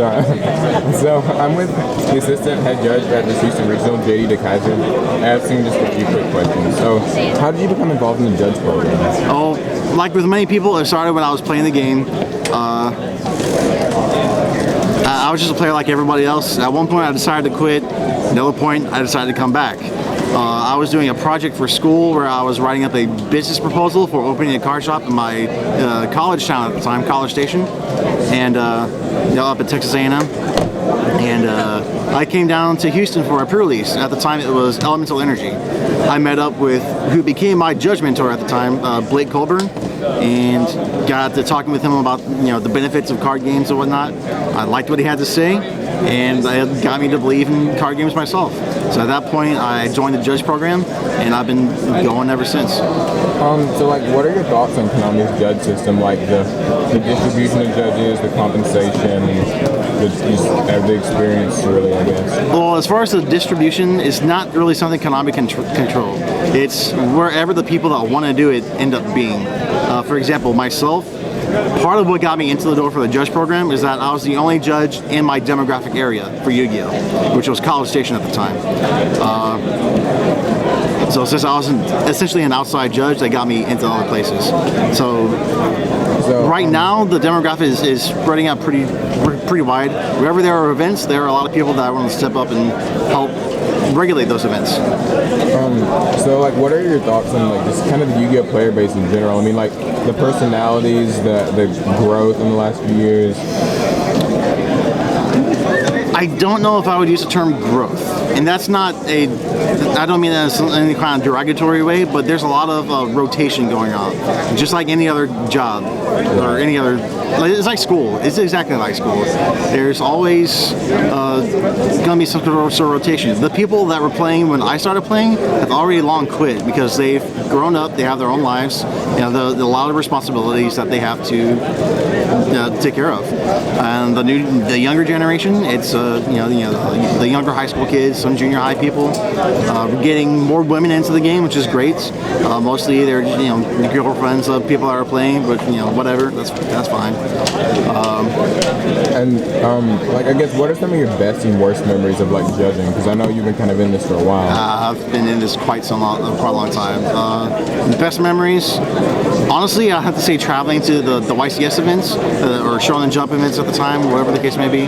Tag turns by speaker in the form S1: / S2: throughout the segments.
S1: Sorry. So I'm with the assistant head judge at the Houston Regional, DeKeyzer, asking just a few quick questions. So how did you become involved in the judge program?
S2: Oh, like with many people, it started when I was playing the game. I was just a player like everybody else. At one point I decided to quit. Another point I decided to come back. I was doing a project for school where I was writing up a business proposal for opening a car shop in my college town at the time, College Station, and up at Texas A&M. And I came down to Houston for a pre-release. At the time, it was Elemental Energy. I met up with who became my judge mentor at the time, Blake Colburn, and got to talking with him about the benefits of card games and whatnot. I liked what he had to say, and it got me to believe in card games myself. So at that point, I joined the judge program, and I've been going ever since.
S1: So like, what are your thoughts on Konami's judge system, like the distribution of judges, the compensation, the experience, really, I guess?
S2: Well, as far as the distribution, it's not really something Konami can control. It's wherever the people that want to do it end up being. For example, myself, part of what got me into the door for the judge program is that I was the only judge in my demographic area for Yu-Gi-Oh!, which was College Station at the time. So since I was essentially an outside judge, they got me into other places. So right now, the demographic is spreading out pretty wide. Wherever there are events, there are a lot of people that want to step up and help regulate those events.
S1: So like, what are your thoughts on like just kind of the Yu-Gi-Oh! Player base in general? I mean, like the personalities, the growth in the last few years.
S2: I don't know if I would use the term growth, and that's not I don't mean that in any kind of derogatory way, but there's a lot of rotation going on, just like any other job or any other. It's like school. It's exactly like school. There's always going to be some sort of rotation. The people that were playing when I started playing have already long quit because they've grown up. They have their own lives. A lot of responsibilities that they have to take care of. And the younger generation, it's the younger high school kids, some junior high people. We're getting more women into the game, which is great. Mostly they're girlfriends of people that are playing, but whatever. That's fine.
S1: Like, I guess, what are some of your best and worst memories of like judging? Because I know you've been kind of in this for a while.
S2: I've been in this quite a long time. Best memories, honestly, I have to say traveling to the YCS events or Shonen Jump events at the time, whatever the case may be.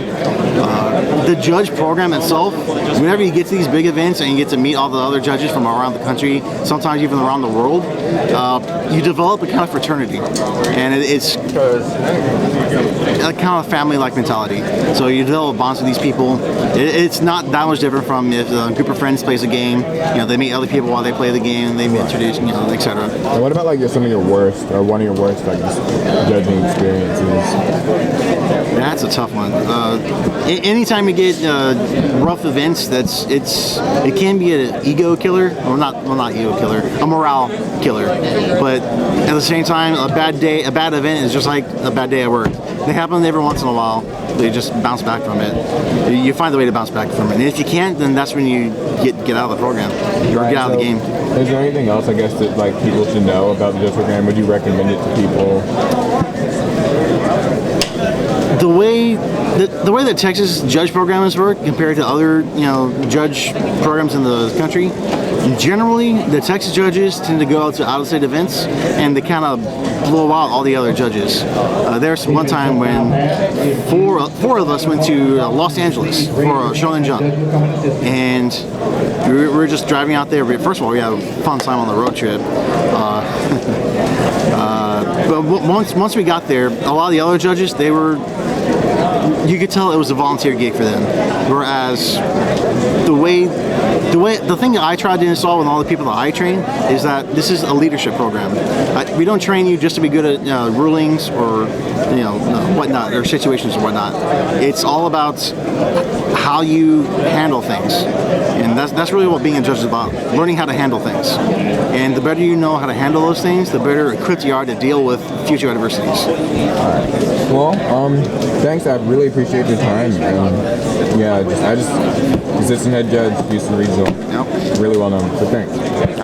S2: The judge program itself, whenever you get to these big events and you get to meet all the other judges from around the country, sometimes even around the world, you develop a kind of fraternity, and it's a kind of family-like mentality. So you develop bonds with these people. It's not that much different from if a group of friends plays a game. They meet other people while they play the game. They introduce, etc.
S1: And what about like some of your worst, or one of your worst, like just judging experiences?
S2: That's a tough one. Anytime you get rough events, it can be an ego killer, or not ego killer, a morale killer. But at the same time, a bad event is just like a bad day at work. They happen every once in a while. They just bounce back from it. You find a way to bounce back from it. And if you can't, then that's when you get out of the program or get out of the game.
S1: Is there anything else, I guess, that like people should know about the judge program? Would you recommend it to people?
S2: The way that Texas judge programs work compared to other judge programs in the country, generally the Texas judges tend to go out to out-of-state events and they kind of blow out all the other judges. There's one time when four of us went to Los Angeles for a Shonen Jump, and we were just driving out there. First of all, we had a fun time on the road trip. But once we got there, a lot of the other judges, you could tell it was a volunteer gig for them. Whereas the thing that I tried to install with all the people that I train is that this is a leadership program. We don't train you just to be good at rulings or whatnot, or situations or whatnot. It's all about how you handle things, and that's really what being a judge is about: learning how to handle things. And the better you know how to handle those things, the better equipped you are to deal with future adversities.
S1: All right. Well, thanks. I really appreciate your time. Assistant head judge, Houston Regional.
S2: Yep.
S1: Really well known. So thanks.